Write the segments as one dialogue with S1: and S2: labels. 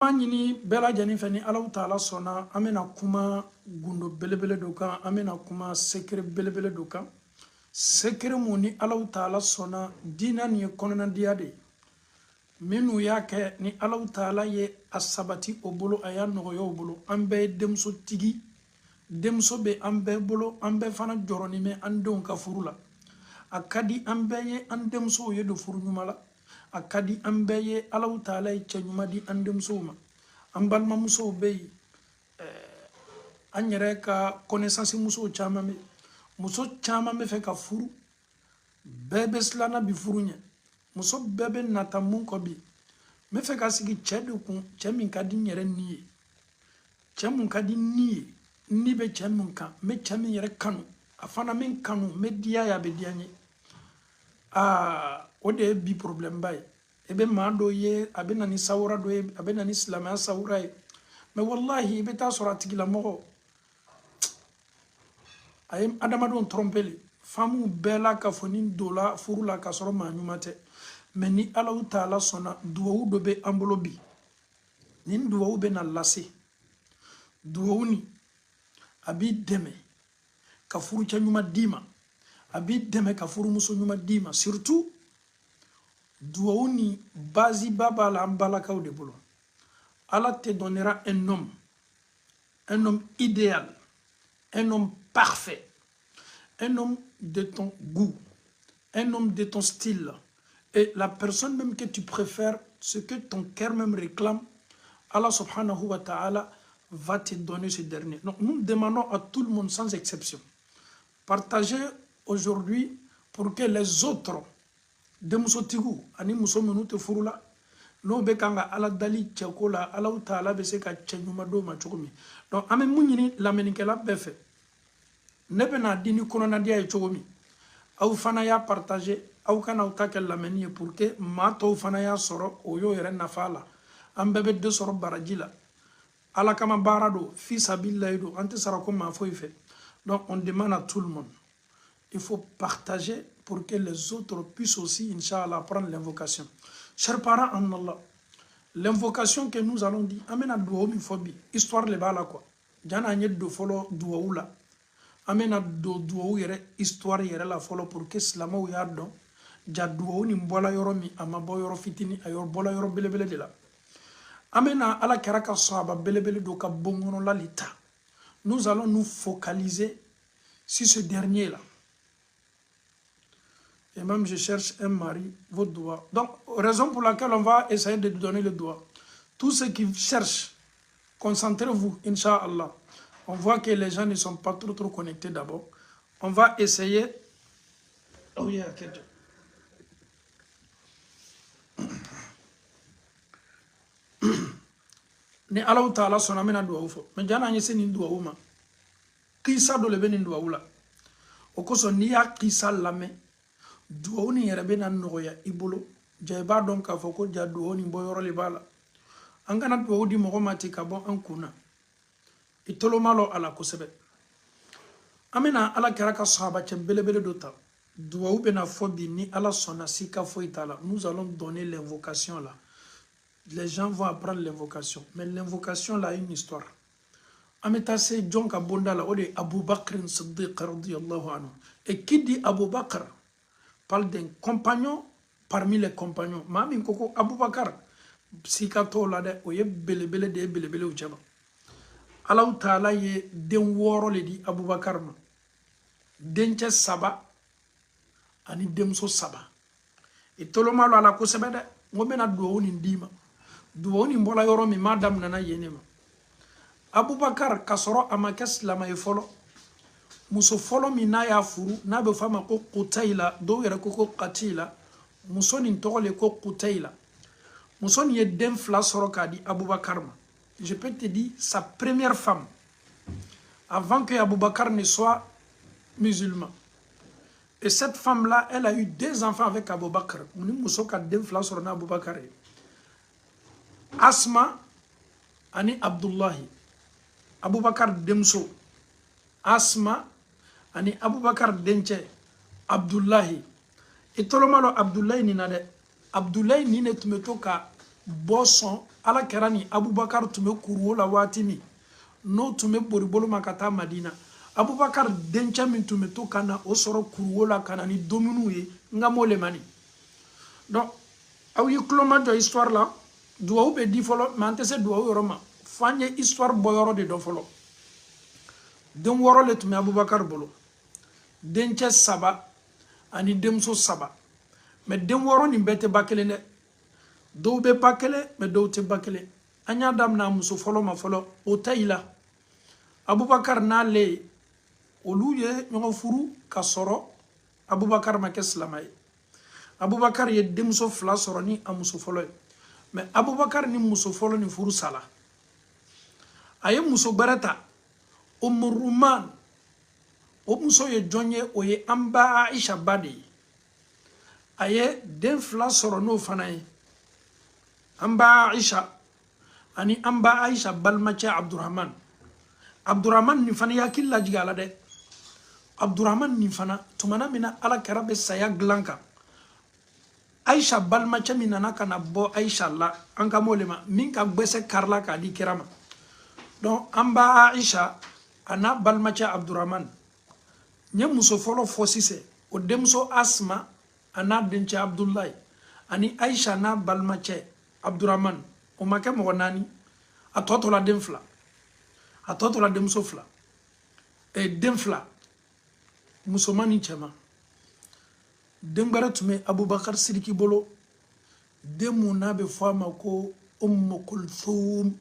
S1: Ni bela jani fani Allahu Ta'ala sona amena kuma gundo belebele doka amena kuma sekre belebele doka sekre muni Allahu Ta'ala sona dina ni konona diade minu yake ni Allahu Ta'ala ye asabati obolo aya noyo obolo ambe demso tigi demso be ambe bolo ambe fana joroni me andon ka furula akadi ambe ye andemso ye do furu nyumala akadi ambeye Allahu Ta'ala chanyuma di andem soma ambal ma muso be anyere ka connaissance muso chama me fe ka furu bebe slana bi furunya muso bebe natamun ko bi me fe ka sigi chedu kun chemin ka di nyere ni chemun ka di ni be chemun ka me chemin yere kanu afana men kanu me dia ya be dianye ode bi problem bay ebe mando ye abena ni sawra do ye abena ni islamia sawra ye mais wallahi ebe ta sora tigila mo ayem adama don trompeli famu bela ka fonin dola furula ka soro manyumate mais ni Allahu Ta'ala sona duwo do be ambolobi nin duwo be na lase duwo ni abi deme ka furu chanyuma dima abi deme ka furu muso nyuma dima surtout douaouni bazi baba la ambalaka ou de boulot. Allah te donnera un homme idéal, un homme parfait, un homme de ton goût, un homme de ton style. Et la personne même que tu préfères, ce que ton cœur même réclame, Allah subhanahu wa ta'ala va te donner ce dernier. Donc nous demandons à tout le monde sans exception, partagez aujourd'hui pour que les autres demuso tigu ani muso menu te furula no be kanga ala dali chekola ala Ta'ala be se ka chenyuma do ma chokomi donc ame munyini lamenikela befe nebe na dini kono na dia chokomi au fana ya partager au kana utakel lameni pour que ma to fana ya soro oyo yere nafala ambebe de soro barajila ala kama barado fi sabilillah do ante sarako ma foi fait. Donc on demande à tout le monde, il faut partager pour que les autres puissent aussi, Inch'Allah, prendre l'invocation. Chers parents en Allah, l'invocation que nous allons dire, amena douaou mi fobi, histoire le bala quoi. Jana nye do follow douaou la. Amena do douaou yere, histoire yere la follow pour que slama ou yardon. Ja douaou ni mbola yoro mi, ama bo yoro fitini, ayor bola yoro belebele de la. Amena ala karaka sahaba belebele do ka bongono la lita. Nous allons nous focaliser sur ce dernier là. Et même je cherche un mari, votre doigt. Donc, raison pour laquelle on va essayer de donner le doigt. Tous ceux qui cherchent, concentrez-vous, Inch'Allah. On voit que les gens ne sont pas trop connectés d'abord. On va essayer... Oh yeah, okay. Ni Allahu Ta'ala sona mena doigt fo. Mais jana nyese ni doigt uma. Kisa do lebe ni doigt ula. Okoso ni ya kisa lame. Douaouni yerebe na noya ibolo jaiba donc ka foko ja douaouni boyoro le bala angana douaudi mogomati ka bon ankuna itolo malo ala kosebe amena ala karaka sahaba chembelebele dota douaou bena fobi ni ala sona sika foitala. Nous allons donner l'invocation là. Les gens vont apprendre l'invocation, mais l'invocation là a une histoire. Ameta se jonka bonda la ode Abu Bakr Siddiq radiyallahu anhu. Et qui dit Abu Bakr parle d'un compagnon parmi les compagnons. Mami koko Aboubakar sikato la de oye belebele de belebele u jaba. Allah Ta'ala ye den woro le di Aboubakar ma. Denche saba ani demso saba. E tolo malo ala ko sebede ngomena duwo ni ndima. Duwo ni mbola yoro mi madam nana yenema. Aboubakar kasoro amakes lama e folo. Muso folo mi na ya furu na be fama ko Qutayla do yere ko Qatila muso ni togole ko Qutayla muso ni den fla soro ka di Aboubakar ma. Je peux te dire sa première femme avant que Aboubakar ne soit musulman. Et cette femme là elle a eu 2 enfants avec Aboubakar. Muso ka den fla soro na Aboubakar. Asma ani Abdullahi. Aboubakar demso Asma ani Aboubakar denche Abdullahi. Et tolomalo Abdullahi ni nade. Abdullahi ni ne tumetoka boson ala kɛra ni abubakar tun bɛ kuru la waati min n'o tun bɛ bori bolo ma ka taa madina abubakar dencɛ min tun bɛ to ka na o sɔrɔ kuru la ka na ni domuniw ye n ka m'o le mani donc aw ye kuloma jɔ histoire la duwawu bɛ di fɔlɔ mais an tɛ se duwawu yɔrɔ ma fo an ye histoire bɔ yɔrɔ de dɔn fɔlɔ den 6 le tun bɛ abubakar bolo dencɛ 3 ani denmuso 3 mais den 6 nin bɛɛ tɛ ba kelen dɛ dɔw bɛ ba kelen mais dɔw tɛ ba kelen an y'a daminɛ muso fɔlɔ ma fɔlɔ o ta i la abubakar n'ale olu ye ɲɔgɔn furu ka sɔrɔ abubakar ma kɛ silamɛ ye abubakar ye denmuso 2 sɔrɔ ni a muso fɔlɔ ye mais abubakar ni muso fɔlɔ ni furu sala a ye muso gbɛrɛ ta umuruman o muso ye jɔn ye o ye an ba aisha ba de ye a ye den 2 sɔrɔ n'o fana ye an ba aisha ani an ba aisha balimacɛ abdurrahman nin fana yakili lajigin a la dɛ abdurrahman nin fana tumana min na ala kɛra bɛ saya dilan kan aisha balimacɛ min nana ka na bɔ aisha la an ka m'o le ma min ka gbɛsɛ karila k'a di kira ma donc an ba aisha a n'a balimacɛ abdurrahman n ye muso fɔlɔ fɔ sisan o denmuso asma a n'a dencɛ abdulayi ani aisha n'a balimacɛ abdurrahman o ma kɛ mɔgɔ 4 a tɔ tora den 2 a tɔ tora denmuso 2 den 2 musoman ni cɛman den wɛrɛ tun bɛ abubakar sidiki bolo den mun n'a bɛ fɔ a ma ko ummu kulthum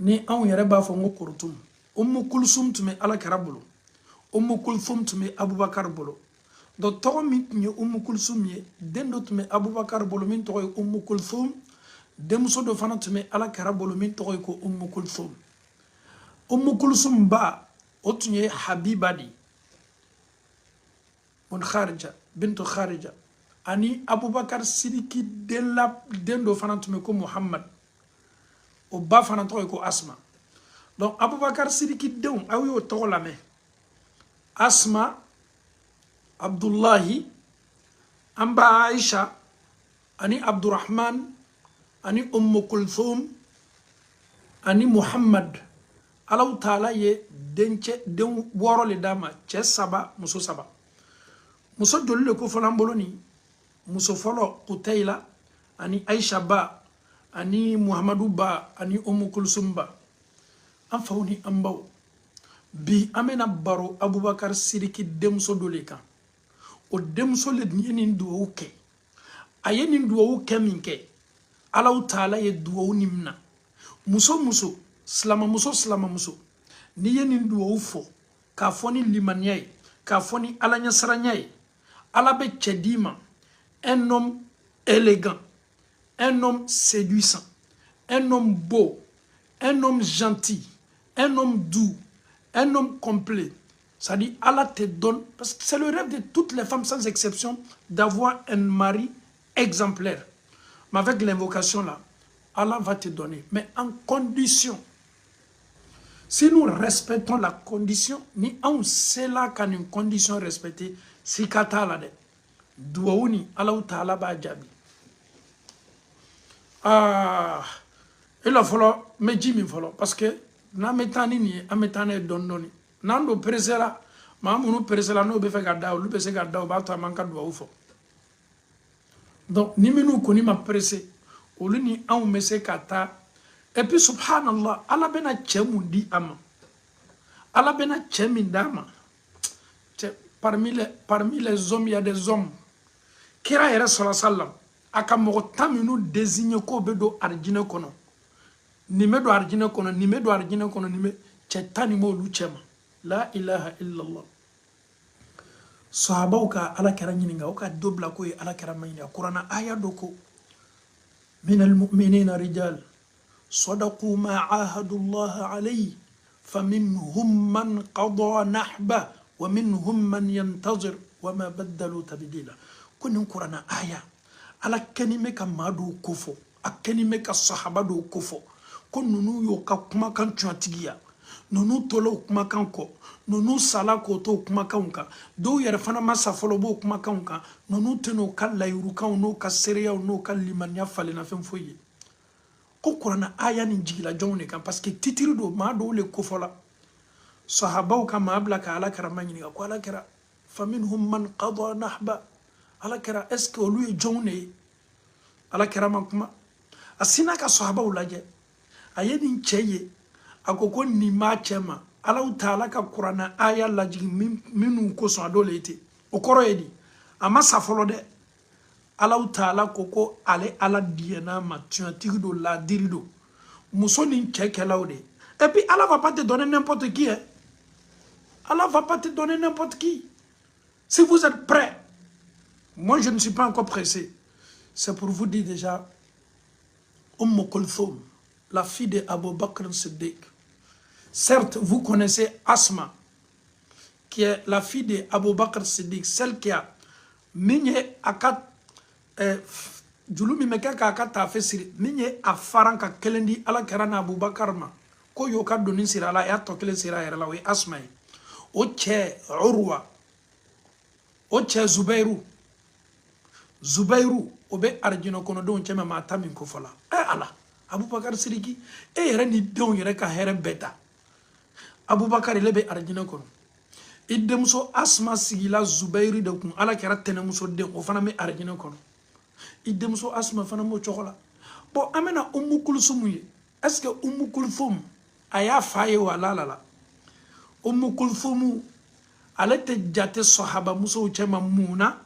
S1: ni anw yɛrɛ b'a fɔ n ko korotum ummu kulthum tun bɛ ala kɛra bolo ummu kulthum tun bɛ abubakar bolo donc tɔgɔ min tun ye ummu kulthum ye den dɔ tun bɛ abubakar bolo min tɔgɔ ye ummu kulthum denmuso dɔ fana tun bɛ ala kɛra bolo min tɔgɔ ye ko ummu kulthum ba o tun ye habiba de mun kharija bintu kharija ani abubakar sidiki den dɔ fana tun bɛ ko muhammad o ba fana tɔgɔ ye ko asma donc abubakar sidiki denw aw y'o tɔgɔ lamɛn asma abdullahi an ba aisha ani abdurrahman ani ummu kulthum ani muhammad alaw taala ye den 6 le d'a ma cɛ 3 muso 3 muso joli le ko fɔlɔ an bolo ni muso fɔlɔ kutayla ani aisha ba ani muhammadu ba ani ummu kulthum ba an faw ni an baw bi an bɛna baro abubakar sidiki denmuso dɔ le kan o denmuso le ye nin duwawu kɛ a ye nin duwawu kɛ min kɛ alaw taala ye duwawu nin minɛ muso silamamuso n'i ye nin duwawu fɔ k'a fɔ ni limaniya ye k'a fɔ ni alaɲɛsiranya ye ala bɛ cɛ d'i ma un homme élégant un homme séduisant un homme beau un homme gentil un homme doux un homme complet. C'est-à-dire, Allah te donne, parce que c'est le rêve de toutes les femmes sans exception, d'avoir un mari exemplaire. Mais avec l'invocation là, Allah va te donner, mais en condition. Si nous respectons la condition, ni on sait là qu'en une condition respectée, si kata la de, douaouni, Allah ta'ala ba jabi. Il a fallu me dire min fallu, parce que na metani ni ametane dondoni. Nando presela ma munu presela no be fe ga daw lu be se ga daw ba to man ka do ufo donc ni minu ko ni ma pressé o lu ni an me se kata et puis subhanallah ala bena chemundi ama ala bena chemindama parmi les hommes il y a des hommes kira yere sallallahu alaihi wasallam aka mo taminu désigner ko be do arjine kono ni me do arjine kono ni me do arjine kono ni me chetani mo lu chema la ilaha illallah sahabaw ka ala kɛra ɲininka o ka do bila ko ye ala kɛra ma ɲininka kuranna aya dɔ ko min almu'minina rijal sadaqu ma ahadu allah alayhi faminhum man qada nahba wa minhum man yantazir wa ma baddalu tabdila ko nin kuranna aya ala kɛni me ka maa dɔw ko fɔ a kɛni me ka sahaba dɔw ko fɔ ko nunu y'o ka kumakan tiɲɛtigiya nunu tolo kumakan kɔ nunu sala ko to kumakan kan dɔw yɛrɛ fana ma sa fɔlɔ b'o kumakan kan nunu tɛn'o ka layurukanw n'o ka seereyaw n'o ka limaniya falenna fɛn foyi ye ko Qur'ana aya ni jigila jonne kan parce que titiri do ma do le kofola sahabaw ka ma abla ka ala kara manyini ko ala kara faminhum man qada nahba ala kara est ce que lui jonne ala kara makuma asina ka sahabaw laje ayeni cheye akoko ni ma chema ala taala ka Qur'ana aya la jigi minu ko so adole ite o koro edi ama safolo de ala taala koko ale ala diena ma tuatiri do la dirido musoni chekelaude et puis Allah va pas te donner n'importe qui hein. Allah va pas te donner n'importe qui. Si vous êtes prêts, moi je ne suis pas encore pressé, c'est pour vous dire déjà Kulthum, la fille de Abu Bakr Siddiq. Certes, vous connaissez Asma, qui est la fille de Abu Bakr Siddiq, celle qui a migné akat julumi mekaka akat ta fesiri migné afaranka kelendi ala kerana Abu Bakr ma ko yoka donin sira la ya tokele sira yara la we Asma o che Urwa o che Zubairu obe arjino kono don chema mata min ko fala ala Abubakar Sidiki yere ni don yere ka here beta Abubakar lebe arjino kono idemso Asma sigila Zubairu de kun ala kera tenemuso de o fana me arjino kono idemso Asma fana mo chokola bo amena Kulthum ye est-ce que Kulthum aya faye wala la Kulthum ale te jate sahaba muso chema muna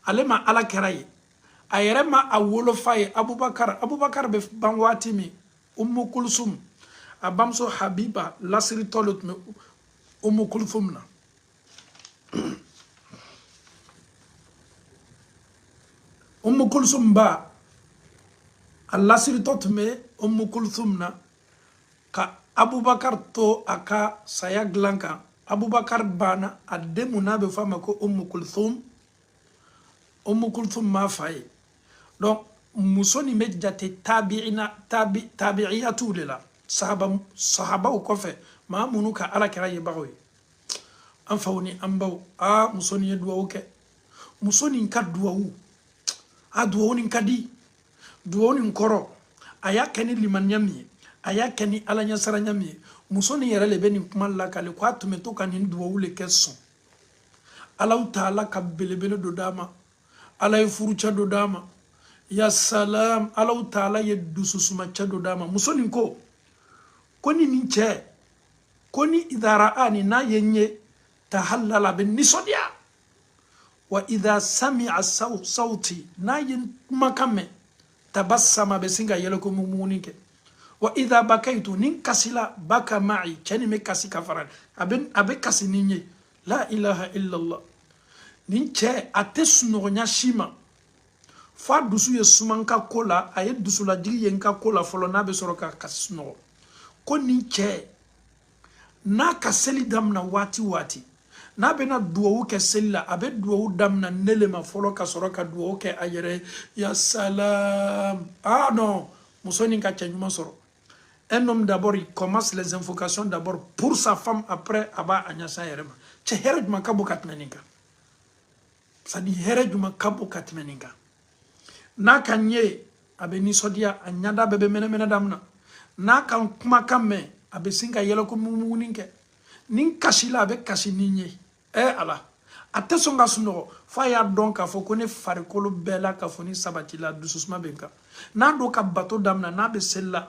S1: ale ma ala kera ye ayere ma awolo faye Abubakar be banwati mi Kulthum abamso Habiba lasiri tolut me Kulthum na Kulthum ba lasiri tot me Kulthum na ka Abubakar to aka saya glanka Abubakar bana ademuna be fama ko Kulthum ma faye donc musoni medjate tabi'iyatu lela sahaba ko fe ma munuka ala kira ye bagoy an fawni ambaw musoni duwa ke musoni ka duwa duwa ni kadi duwa ni koro aya keni liman nyami aya keni ala nyasara nyami musoni yere le beni kuma la kale ko atumeto kan duwa le kesso ala taala ka belebele do dama ala furucha do dama ya salam ala taala ye dususuma chado dama musoni ko koni ninche koni idara ani na yenye tahallala bin nisodia wa idha sami'a sauti na yen makame tabassama besinga yeleko mumunike wa idha bakaitu nin kasila baka ma'i chani me kasi kafaran abe kasi ninye la ilaha illa Allah ninche atesno nya shima fa dusu ye sumanka kola aye dusu la jigi yenka kola folo na be soroka kasno ko ninche na kaseli damna wati na bena duwawu ke sella abe duwawu damna nelema folo ka soroka duwawu ke ayere ya salam non musoni ka chenyuma soro. Un homme d'abord il commence les invocations d'abord pour sa femme après aba anyasa yerema che herejuma kabo katmeninga sadi herejuma kabo katmeninga na kanye abe ni sodia anyada bebe mena damna na kan kuma kame abe singa yelo ko mumuninke nin kashila abe kashi ninye ala atesonga suno faya donc afo kone farikolo bela ka foni sabatila dususma benka na do ka bato damna na be sella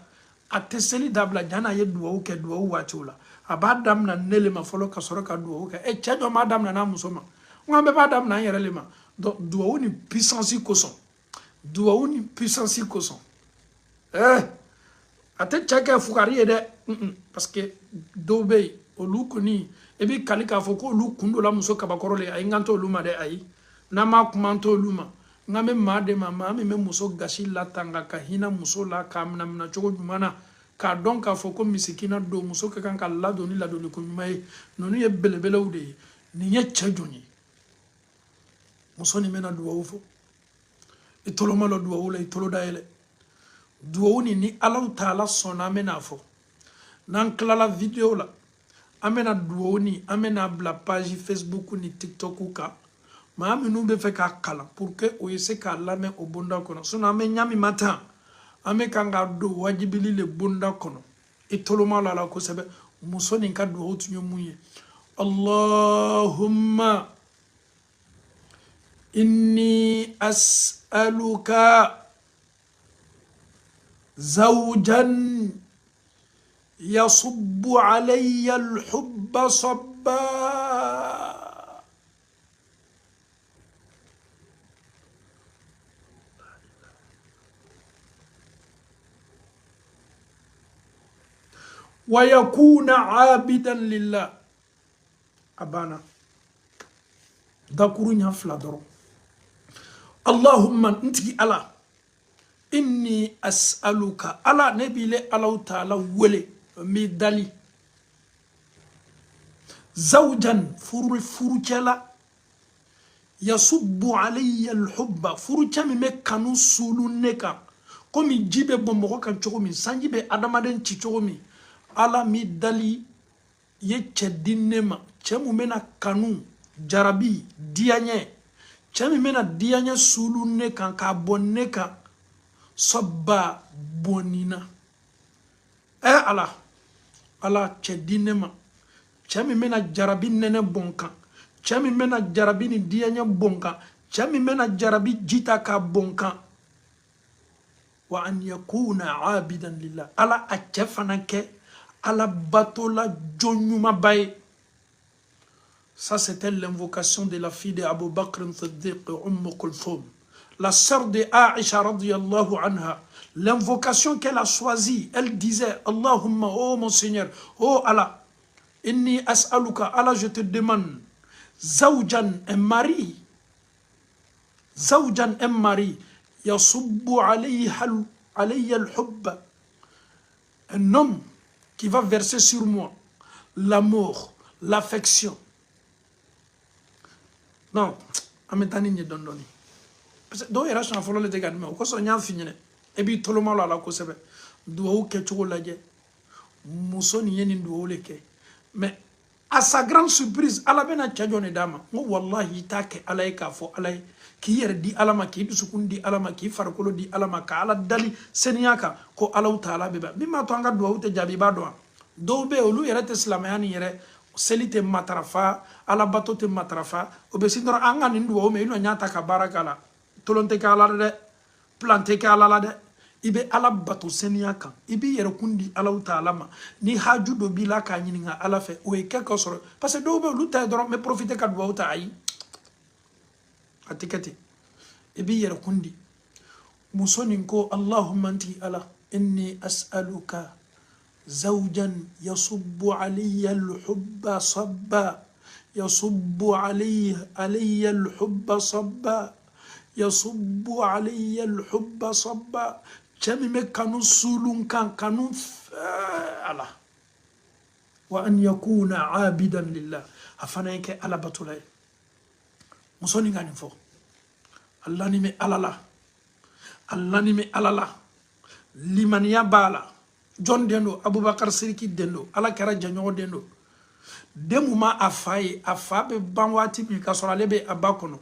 S1: ateseli dabla jana ye duwa ke duwa wachula abadam na nele ma folo ka soro ka duwa ke chejo madam na musoma ngambe badam na yerele ma duwa ni puissance koson duwa ni puissance koson ate cheke fukari de parce que dobe olukoni ebi kalika foko lu kundo la muso kabakorole ay nganto luma de ay na ma kumanto luma ngame made mama me muso gashi la tanga ka hina muso la kamna mna chogo jumana ka donc ka foko misikina do muso ka kan ka la doni la doni ko may nonu ye belebele ude ni ye chajoni muso ni mena duwa ufo itolo malo duwa ula itolo daele duwa ni Allah taala sona mena fo nan kala video la amena duoni amena bla page Facebook ni TikTok ka ma amenu be fe ka kala pour que o yese ka la me obonda kono so na me nyami matin ame kanga do wajibili le bunda kono itoloma la ko sebe musoni ka do hotu nyomuye Allahumma inni as'aluka zawjan يصب علي الحب صبا ويكون عابدا لله أبانا ذكرني فلادرو اللهم انتي على إني أسألك على نبي لي الله تعالى ولي ميدالي زوجا فرجلا يصب علي الحب فرجا مكانو سولو نكا كومي جيبه بومبو كان تشومي سانجيبه ادمادن تشومي على ميدالي يتشدينما تشمو منا كانو جرابي ديانيه تشمي منا ديانيه سولو نكا كابون نكا صبا بونينا الله ala chedine ma chami mena jarabi nene bonka chami mena jarabi ni dianya bonka chami mena jarabi jita ka bonka wa an yakuna abidan lillah ala achefanake ala batola jonyuma bay. Ça c'était l'invocation de la fille de Abu Bakr Siddiq Kulthum, la sœur de Aisha radiyallahu anha. L'invocation qu'elle a choisie, elle disait Allahumma, oh mon Seigneur, oh Allah, inni as'aluka, Allah je te demande, zawjan, un mari, yasubbu alayya al-hubba, un homme qui va verser sur moi l'amour, l'affection. Non, ametani nye dondoni. Parce que do era chan folo le tegad me, ko so nya finyene. Ebi toloma la ko sebe duo ke chugo laje musoni yeni duo leke mais à sa grande surprise ala bena chajone dama ngo wallahi take alay ka fo alay ki yer di alama ki dusukun di alama ki farkolo di alama ka ala dali seniyaka ko ala taala beba bima to anga duo te jabi ba do be olu yere te islamayani yere selite matrafa ala bato te matrafa obesindora anga ni duo me ino nyata ka barakala tolonte ka ala de planté ka ala la de ibe ala bato seniya kan ibi yere kundi ala taala ma ni haju do bila ka nyininga ala fe o e quelque soro parce que do be lu ta doro me profiter ka do ta ayi atikati ibi yere kundi musonin ko Allahumma anti ala inni as'aluka zawjan yasubbu alayya al-hubba sabba yasubbu alayya al-hubba sabba yasubbu alayya al-hubba sabba chami me kanu sulun kan kanu ala wa an yakuna abidan lillah afana yake ala batulay musoni ngani fo Allah ni me alala Allah ni me alala liman ya bala John dendo Abubakar Siriki dendo ala kara janyo dendo demuma afabe banwati bi kasora lebe abakono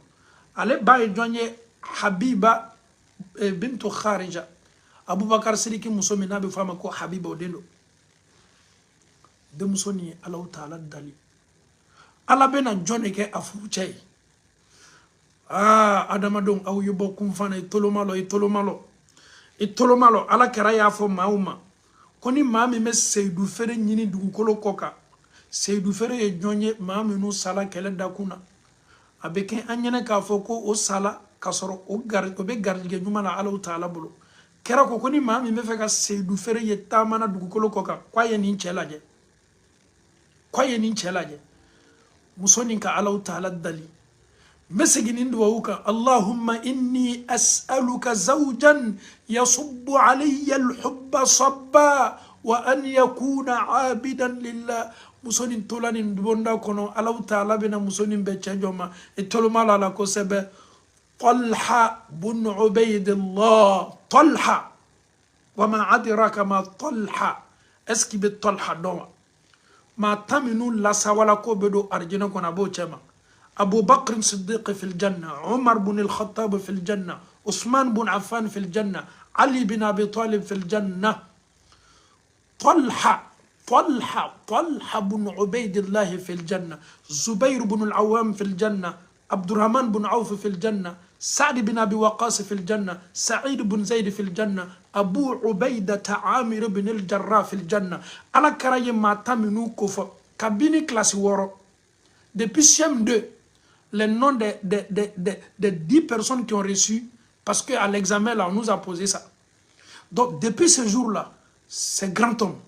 S1: ale baye jonye Habiba bintu Kharija Abubakar Siriki musomi nabi fama ko Habiba odendo de musoni Allah taala dali ala bena jone ke afu cey adama don aw yubo kum fana itolomalo ala kara ya fo mauma koni mami me Seydou Fere nyini dugukolo koka Seydou Fere e jonye mami no sala kele dakuna abeke anyene ka fo ko o sala kasoro o be gardige nyuma na Allah taala bolo kera ko koni mami me fe ka Seydou Fere ye tamana dugukolo koka kwaye ni nchelaje musoni ka Allah taala dali مسجن دووك اللهم إني أسألك زوجا يصب علي الحب صبا وأن يكون عابدا لله مسونين تولانين دبوندا كونو الله تعالى بنا مسونين بتشجوما اتولما لا كوسبه طلحة بن عبيد الله طلحة وما أدراك ما طلحة اسكي بالطلحة دوما ما تمنون لا سوالا كو بدو أرجنا كون أبو تشما أبو بكر الصديق في الجنة عمر بن الخطاب في الجنة عثمان بن عفان في الجنة علي بن أبي طالب في الجنة، طلحة بن عبيد الله في الجنة، زبير بن العوام في الجنة، عبد الرحمن بن عوف في الجنة، سعد بن أبي وقاص في الجنة، سعيد بن زيد في الجنة، أبو عبيدة عامر بن الجراح في الجنة. على كراي ما تامنو كوفا كابيني كلاس وورو. Depuis CM2, les noms des 10 personnes qui ont reçu, parce qu'à l'examen là, on nous a posé ça. Donc depuis ce jour-là, ces grands hommes,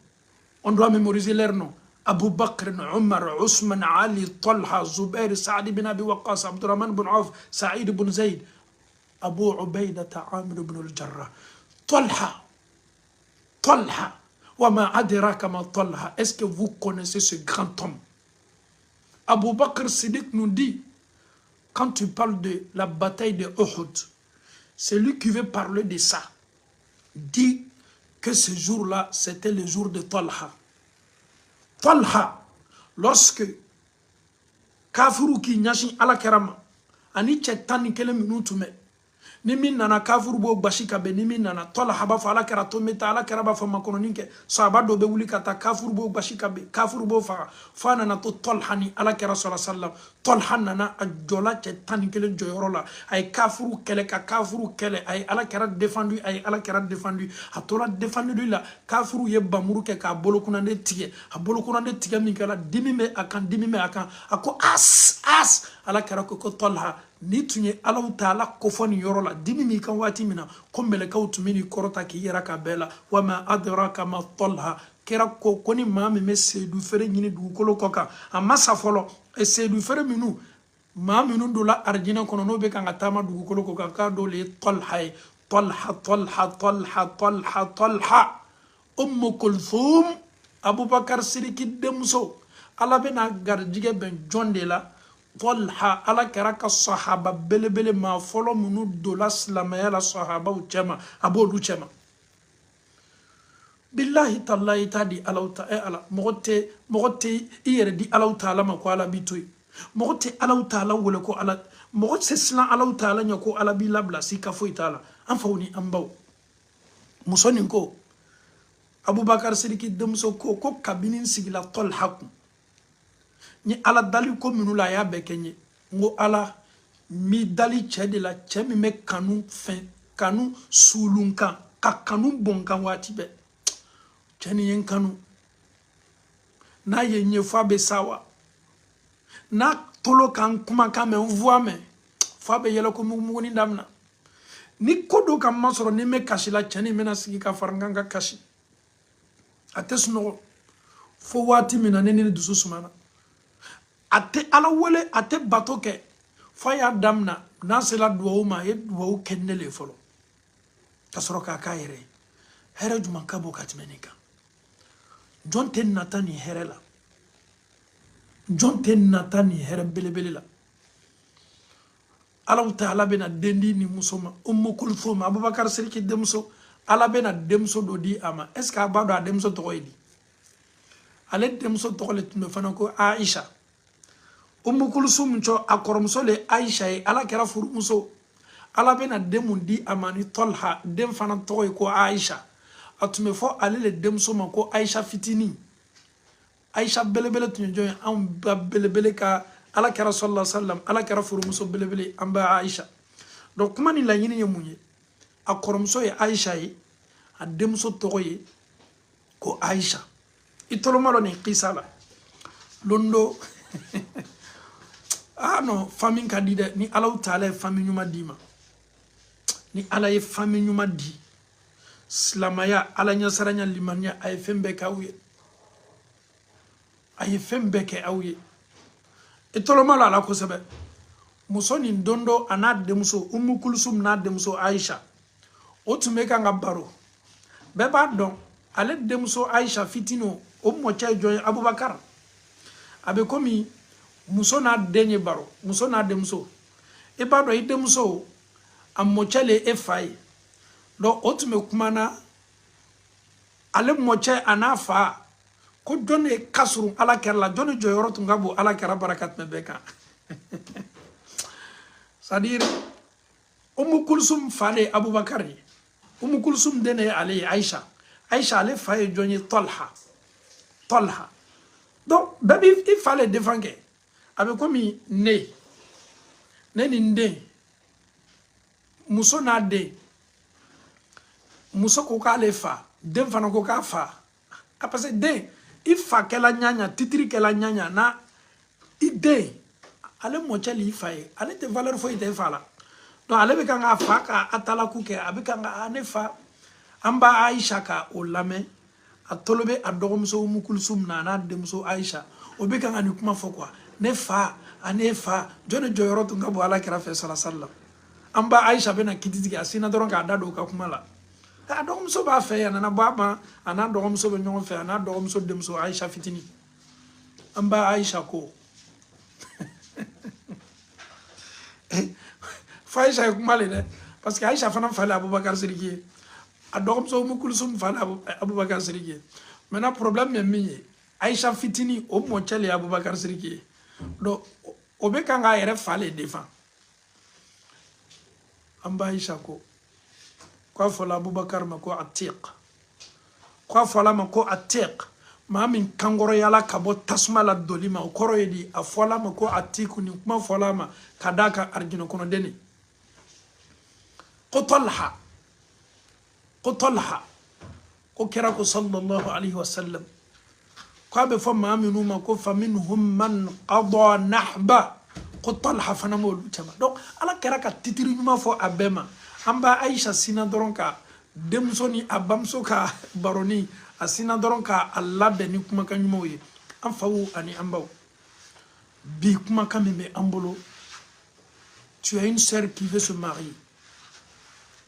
S1: on doit mémoriser leurs noms. Abu Bakr, Omar, Ousmane, Ali, Talha, Zubair, Saad bin Abi Waqqas, Abdurrahman bin Auf, Saïd bin Zayd, Abu Ubaida Amir bin al-Jarrah. Talha, Wama adraka ma Talha. Est-ce que vous connaissez ce grand homme? Abu Bakr Siddiq nous dit, quand tu parles de la bataille de Uhud, celui qui veut parler de ça, dit que ce jour-là, c'était le jour de Talha. Talha, lorsque Kafuru ki nyashi ala kerama, ani chetani kele minutume, ni min nana Kafuru bo bashika be, ni min nana Talha ba fa ala kera tometa ala kera ba fa makononinke, sahaba do be wuli kata Kafuru bo bashika be, Kafuru bo fa nana to Talha ni ala kera sallallahu. Talha nana a jola chetani kele joyorola, ay Kafuru kele ka Kafuru kele, ay ala kera défendu, ay ala kera défendu, a tola défendu lui la, Kafuru ye bamuru ke ka bolo kunande tige, a bolo kunande tige min kala dimi me akan, ako as, ala kera ko Talha, ni tunye ala taala kofoni yorola, dimi mi kan wati mina, kombele ka utumini korota ki yera ka bela, wama adraka ma Talha, kera ko koni mami me sedu fere nyini dugukolo koka, amma safolo, e sedu fere minu, mami minu dola arjina kono no be kanga tama dugukolo koka ka dole Talha. Kulthum, Abubakar Siddiq demso, ala bena garjige ben jonde la, Talha ala kera ka sahaba belebele ma folo munu dola silamaya la sahaba uchema, abolu chema. Billahi tallahi tadi alauta ala mogote iyere di alauta ala ma ko ala bitoi mogote alauta ala wole ko ala mogote slan alauta ala nya ko ala bi labla sika foi tala an fawni an baw musoni ko Abubakar Siddiq demso ko kabinin sigila Talha ni ala dali ko minula ya bekenye ngo ala mi dali chede la chemi me kanu sulunka ka kanu bonkan wati be chani yen kanu na yenye fabe sawa na tolo kan kuma kame mvuame fabe yelo ko muguni damna ni kodo kam masoro ni me kashi la chani mena sigi ka faranganga kashi atesno fo wati mina neni dusu sumana ate ala wole ate batoke faya damna na sela duwauma ye duwau kennele folo kasoro ka kaire here juman kabo katmenika jonte natani here la jonte natani here belebele la ala taala bena dendi ni musoma Kulthum Abubakar Siddiq demso ala bena demso do di ama est-ce que abado demso to koydi ale demso to le tume fana ko Aisha Kulthum cho akoromso le Aisha ala kera furumuso ala bena demundi amani Talha dem fana to ko Aisha atume fo ale le demso ma ko Aisha fitini Aisha belebele tunyo joy am belebele ka ala kera sallallahu alaihi wasallam ala kera furumuso belebele amba Aisha donc kuma ni la yini yemunye akoromso ye Aisha yi a demso to ko Aisha itolo malo ni qisala londo ah non famille kadide ni ala taala famille nyuma dima ni ala ye famille nyuma di Slamaya ala nya saranya limanya ay fembe kawye ay fembe ke awye etolo mala ala ko sebe musoni ndondo ana demso Kulthum na demso Aisha otume ka ngabaro beba don ale demso Aisha fitino mocha joy Abubakar abe komi muso na denye baro muso na demso e bado i demso mocha le efai do otume kumana ale mocha anafa ko jone kasuru ala kerla jone joyoro tungabo ala kera barakat mebeka sadire Kulthum fale Abubakar Kulsum dene ale Aïcha. Aïcha ale faye joigner Talha. Donc, baby, il fallait défendre. Avec comme né ninde muso na de muso ko k'ale fa den fana ko k'a fa parce que den i fa kɛla ɲaɲa titiri kɛla ɲaɲa na i den ale mɔcɛ li fa ye ale tɛ valeur foyi tɛ fa la donc ale bɛ kan k'a fa ka atalaku kɛ a bɛ kan ka ne fa an ba Aïcha ka o lamɛn a tolo bɛ a dɔgɔmuso Umu Kulsum na n'a denmuso Aïcha o bɛ kan ka nin kuma fɔ quoi ne fa ane fa jɔnni jɔyɔrɔ tun ka bon Ala kira fɛ sallallahu alaihi wasallam an ba Aïcha bɛna kiti tigɛ a sinna dɔrɔn k'a da don o ka kuma la a dɔgɔmuso b'a fɛ a nana bɔ a ma a n'a dɔgɔmuso bɛ ɲɔgɔn fɛ a n'a dɔgɔmuso denmuso Aïcha fitini an ba Aïcha ko fa Aïcha ye kuma le dɛ parce que Aïcha fana fa le Abubakar Sidiki ye a dɔgɔmuso Umu Kulsum fa le Abubakar Sidiki ye maintenant problème ye min ye Aïcha fitini o mɔcɛ le ye Abubakar Sidiki ye donc o bɛ kan k'a yɛrɛ fa le défend an ba Aïcha ko k'a fɔla Abubakar ma ko Atiq k'a fɔla ma ko Atiq maa min kankɔrɔyala ka bɔ tasuma la doli ma o kɔrɔ ye di a fɔla ma ko Atiq nin kuma fɔla ma ka d'a kan arijinɛ kɔnɔden ko Talha ko kira ko sallallahu alaihi wasallam ko a bɛ fɔ maa minnu ma ko faminhum man qada nahba ko Talha fana m'olu caman donc Ala kɛra ka titiri ɲuman fɔ a bɛɛ ma an ba Aïcha sina dɔrɔn ka denmuso ni a bamuso ka baroni a sina dɔrɔn ka a labɛn ni kumakan ɲumanw ye an faw ani an baw bi kumakan min bɛ an bolo tu as une sœur qui veut se marier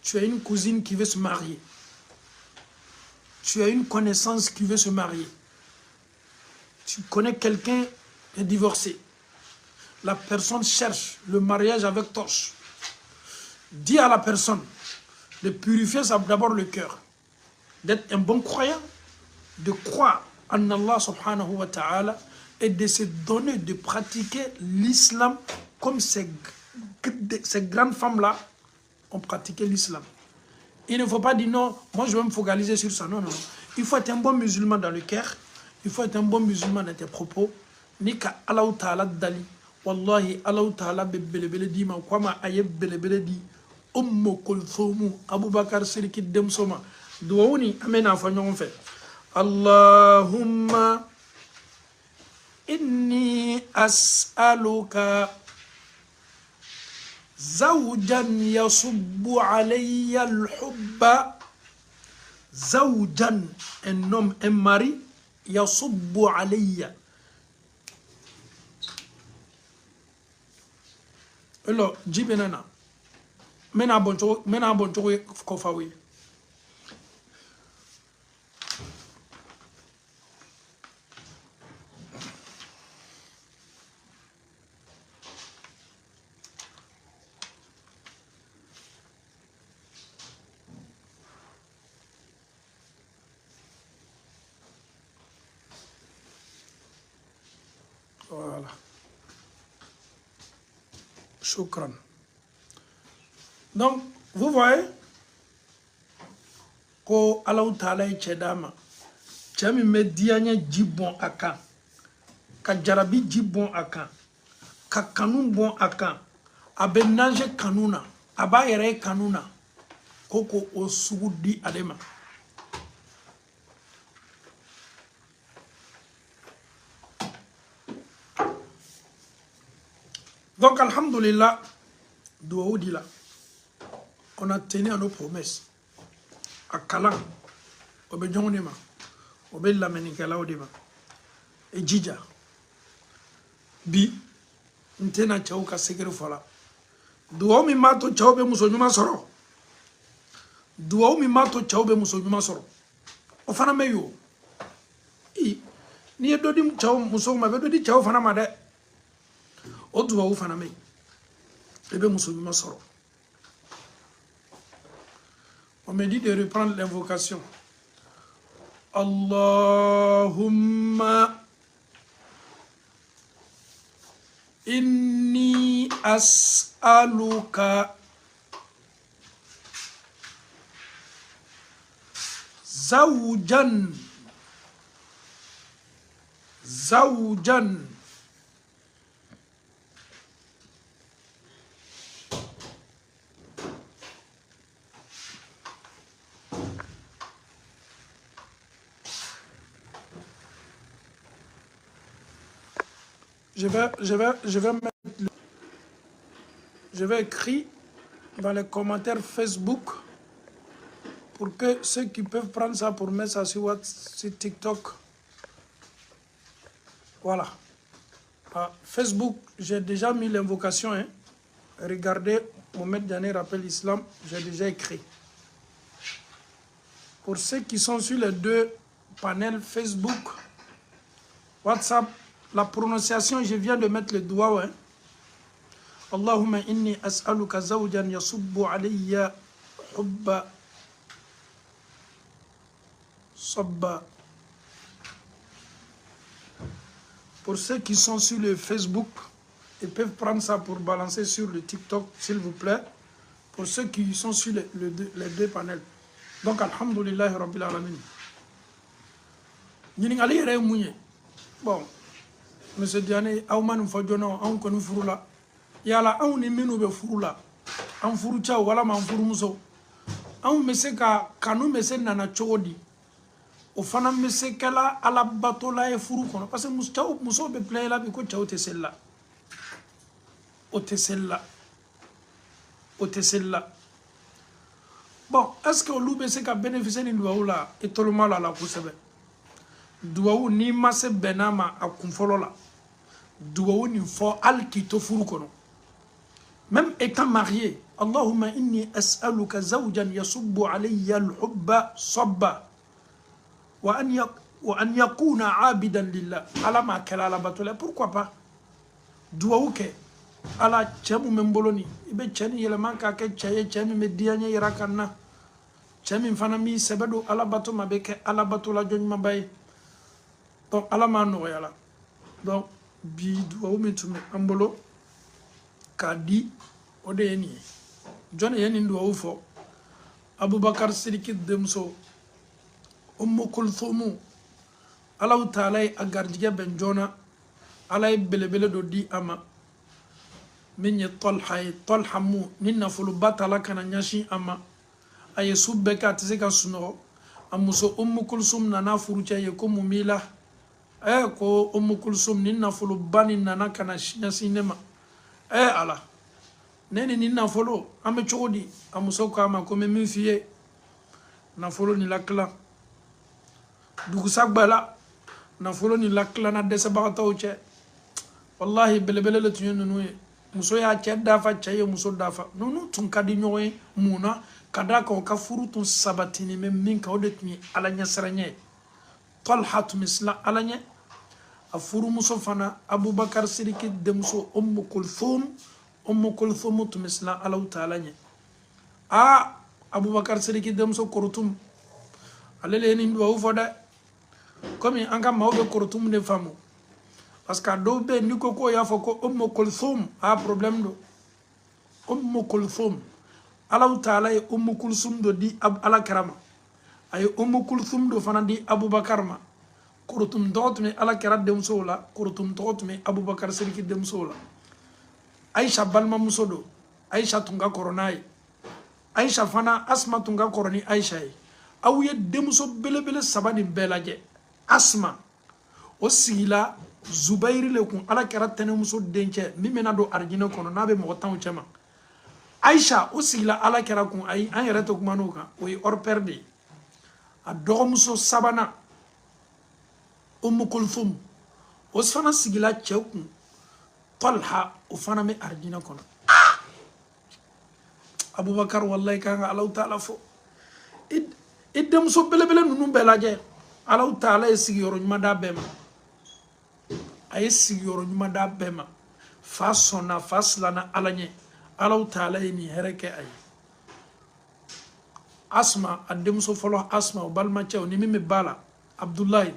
S1: tu as une cousine qui veut se marier tu as une connaissance qui veut se marier tu connais quelqu'un qui est divorcé la personne cherche le mariage avec torche dis à la personne de purifier d'abord le cœur, d'être un bon croyant, de croire en Allah subhanahu wa ta'ala et de se donner, de pratiquer l'islam comme ces grandes femmes-là ont pratiqué l'islam. Il ne faut pas dire non, moi je vais me focaliser sur ça. Non, non. Il faut être un bon musulman dans le cœur, il faut être un bon musulman dans tes propos. Ni ka Allah ta'ala dali, wallahi Allah ta'ala be belebele di ma kwa ma aye belebele di. Kulthum Abubakar Sidiki demsoma duwuni amena fa ñong fe Allahumma inni as'aluka zawjan yasubbu alayya al-hubba zawjan un homme un mari yasubbu alayya alors jibenana mena bon chogo ko fawi voilà shukran. Donc, vous voyez ko Allah Ta'ala yi cɛ d'a ma cɛ min bɛ diyaɲɛ ji bɔn a kan ka jarabi ji bɔn a kan ka kanu bɔn a kan a bɛ nager kanu na a b'a yɛrɛ ye kanu na ko o sugu di ale ma donc alhamdulillah duwawu di la on a tenu à nos promesses. À Kalan, au Béjonima, au Bellamenikala au Dima, et Djidja. Bi, Ntena Chauka Segre Fola. Duomi Mato Chaube Musonuma Soro. Duomi Mato Chaube Musonuma Soro. Ofana Meyo. Ni Dodim Chau Musoma, Vedodi Chau Fanamade. O Duo Faname. Ebe Musonuma Soro. On me dit de reprendre l'invocation. Allahumma inni as'aluka zawjan. Zawjan. Je vais écrire dans les commentaires Facebook pour que ceux qui peuvent prendre ça pour mettre ça sur TikTok. Voilà. Facebook, j'ai déjà mis l'invocation. Hein. Regardez, Mohamed Diané rappelle l'islam, j'ai déjà écrit. Pour ceux qui sont sur les deux panels Facebook, WhatsApp, la prononciation, je viens de mettre le doigt. Ouais. Allahumma inni as'aluka zawjan yasubbu alayya hubba sabba. Pour ceux qui sont sur le Facebook, ils peuvent prendre ça pour balancer sur le TikTok, s'il vous plaît. Pour ceux qui sont sur les deux panels. Donc, alhamdulillah, rabbil alamin. Nyiningali yere mouye. Bon, monsieur Diané, aouman fadjono, aoun konu furula. Yala aoun ni minu be furula. An furu cha wala man furu muso. Aoun mese ka kanu mese nana chodi. O fana mese kala ala batola e furu kono. Parce que muso be play la biko chao te sella. O te sella. O te sella. Bon, est-ce que l'oubé c'est qu'à bénéficier d'une douaou là et tout le mal à la poussée? Douaou ni masse benama à kumfolo là. Douaou ni fo al kito furu kono. Même étant marié, Allahumma inni as'aluka zawjan yasubbu alayya al-hubba sabba wa an yakuna abidan lillah. Ala ma kala la batole, pourquoi pas? Douaou ke ala tchemu memboloni ibe tcheni yeleman ka ke tchaye tchemi medianye yirakanna. Tchemi fanami sebedo ala bato mabeke ala bato la jonj mabay. Donc ala ma no yala. Donc bi douaou metume ambolo ka di ode yeni. Jone yeni douaou fo. Abubakar Siddiq demso Kulthum ala ta'ala agarjige ben jona ala belebele do di ama minye Talha mu ninna fulu batala kana nyashi ama aye subbe ka tizeka suno amuso Kulthum nana furucha ye ko mumila ko Kulthum ninna fulu bani nana kana nyashi nema ala neni ninna fulu ame chodi amuso kama ko me fiye na fulu ni lakla dugusagbala na fulu ni lakla na dese bagata uche wallahi belebele le tunye nunu muso ya che dafa che muso dafa nunu tun kadi nyoye muna kada ka ka furu tun sabatini men min ka ode tunye alanya saranye Talha misla alanya afuru muso fana Abubakar Siddiq demso Kulthum misla alau ta'alanya Abubakar Siddiq demso Kurtum alele ni ndo ufoda comme anga mawbe Kurtum de famu parce que do be ni koko ya foko Kulthum a problème do Kulthum alau ta'ala e Kulthum do di ala karama ay Kulthum do fana di Abubakar ma Kurtum dot me ala karat dem sola Kurtum dot me Abubakar Siddiq dem sola Aisha balma musodo Aisha tunga koronai Aisha fana Asma tunga koroni Aisha awye demso belebele sabani belaje Asma o sigila Zubairi le kun ala karat tene muso denche mimena do arjina kono nabe mo tan chema Aisha o sigila ala kara kun ay an yere to kuma no kan o yi or perde a dogo muso sabana Kulthum o fana sigila chekun Talha o fana me arjina kono Abubakar wallahi kan Allah ta'ala fo idem so belebele nunu belaje Allah ta'ala e sigiyoro nyuma da bema ay sigiyoro nyuma da bema fasona faslana alanye Allah ta'ala ni hereke ay Asma adem so folo Asma balma chew ni mimi bala Abdullahi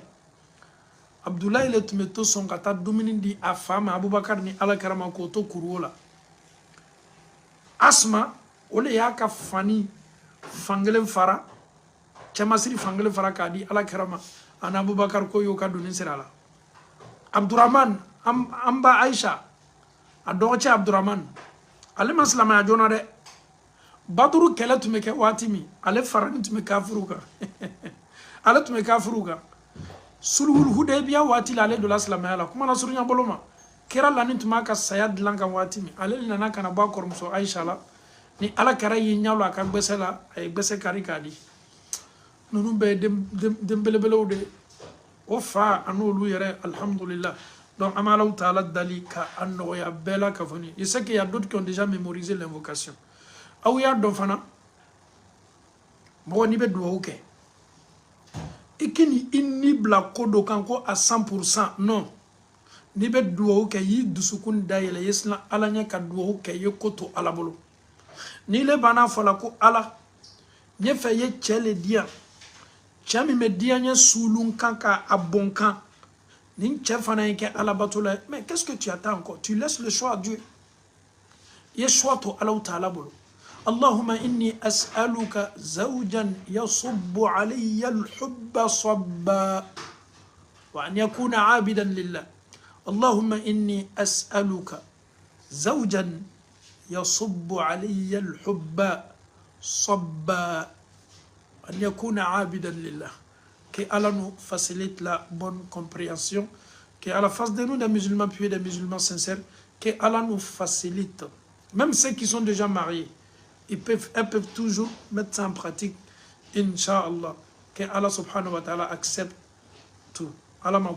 S1: le tumeto son kata dumini di afama Abubakar ni ala karama ko to kurola Asma ole ya ka fani fangelen fara Chamasiri fangele farakadi ala kerama ana Abubakar ko yo ka doni sirala Abdurrahman amba Aisha adoche Abdurrahman ale maslama ya jona de Baduru kele tumeke watimi ale farani tume kafuruka ale tume kafuruka sulhul hudaybiya wati la ale dola slama ya la kuma na surunya boloma kera lani tuma ka sayad lanka watimi ale nana kana ba korumso Aisha la ni ala kara yi nyalo aka gbesela ay gbese kari kadi nunu be dembelebelew de o fa anolu yere alhamdulillah donc amala taala dali ka anno ya bela ka foni je sais qu'il y a d'autres qui ont déjà mémorisé l'invocation aw ya do fana mo ni be duwa uke ikini inni bla kodo kanko à 100% non ni be duwa uke yi dusukun dayele yesna ala nya ka duwa uke yokoto ala bolo ni le bana fola ko ala nye fe ye chele dia chami me dia nye sulun kanka abonkan ni chefana yake ala batula mais qu'est-ce que tu attends encore tu laisses le choix à Dieu ye choix to ala taala bolo اللهم إني أسألك زوجا يصب علي الحب صبا وأن يكون عابدا لله اللهم إني أسألك زوجا يصب علي الحب صبا أن يكون عابدا لله que Allah nous facilite la bonne compréhension que à la face de nous des musulmans puis des musulmans sincères que Allah nous facilite même ceux qui sont déjà mariés elles peuvent toujours mettre ça en pratique Inch'Allah que Allah subhanahu wa ta'ala accepte tout Allah m'a